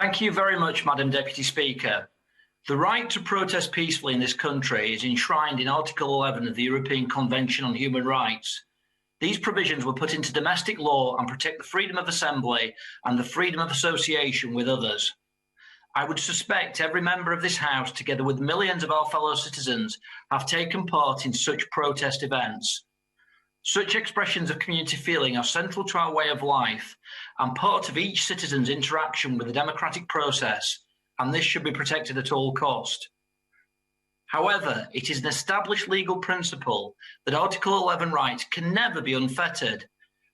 Thank you very much, Madam Deputy Speaker. The right to protest peacefully in this country is enshrined in Article 11 of the European Convention on Human Rights. These provisions were put into domestic law and protect the freedom of assembly and the freedom of association with others. I would suspect every member of this House, together with millions of our fellow citizens, have taken part in such protest events. Such expressions of community feeling are central to our way of life and part of each citizen's interaction with the democratic process, and this should be protected at all cost. However, it is an established legal principle that Article 11 rights can never be unfettered,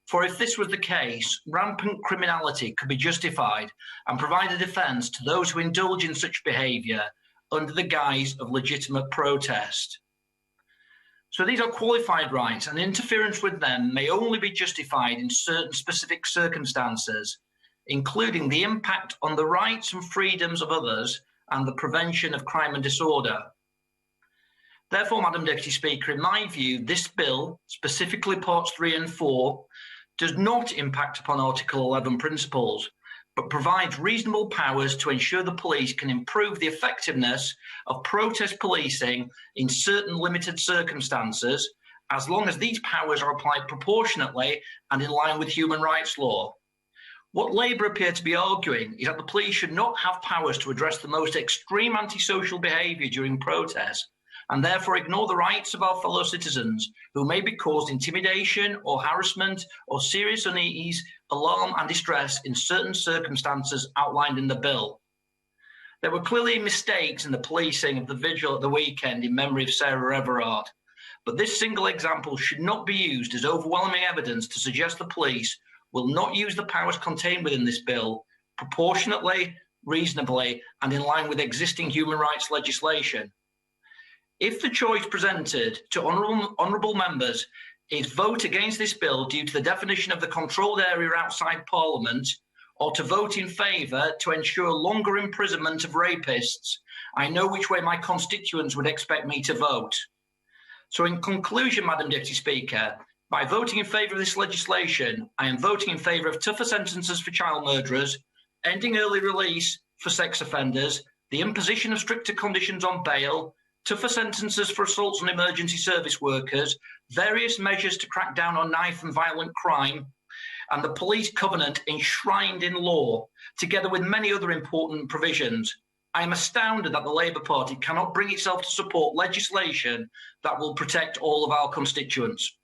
for if this was the case, rampant criminality could be justified and provide a defence to those who indulge in such behaviour under the guise of legitimate protest. So these are qualified rights, and interference with them may only be justified in certain specific circumstances, including the impact on the rights and freedoms of others and the prevention of crime and disorder. Therefore, Madam Deputy Speaker, in my view, this bill, specifically parts 3 and 4, does not impact upon Article 11 principles, but provides reasonable powers to ensure the police can improve the effectiveness of protest policing in certain limited circumstances, as long as these powers are applied proportionately and in line with human rights law. What Labour appear to be arguing is that the police should not have powers to address the most extreme antisocial behaviour during protests, and therefore ignore the rights of our fellow citizens who may be caused intimidation or harassment or serious unease, alarm and distress in certain circumstances outlined in the bill. There were clearly mistakes in the policing of the vigil at the weekend in memory of Sarah Everard, but this single example should not be used as overwhelming evidence to suggest the police will not use the powers contained within this bill proportionately, reasonably and in line with existing human rights legislation. If the choice presented to honourable members is vote against this bill due to the definition of the controlled area outside Parliament, or to vote in favour to ensure longer imprisonment of rapists, I know which way my constituents would expect me to vote. So in conclusion, Madam Deputy Speaker, by voting in favour of this legislation, I am voting in favour of tougher sentences for child murderers, ending early release for sex offenders, the imposition of stricter conditions on bail, tougher sentences for assaults on emergency service workers, various measures to crack down on knife and violent crime, and the police covenant enshrined in law, together with many other important provisions. I am astounded that the Labour Party cannot bring itself to support legislation that will protect all of our constituents.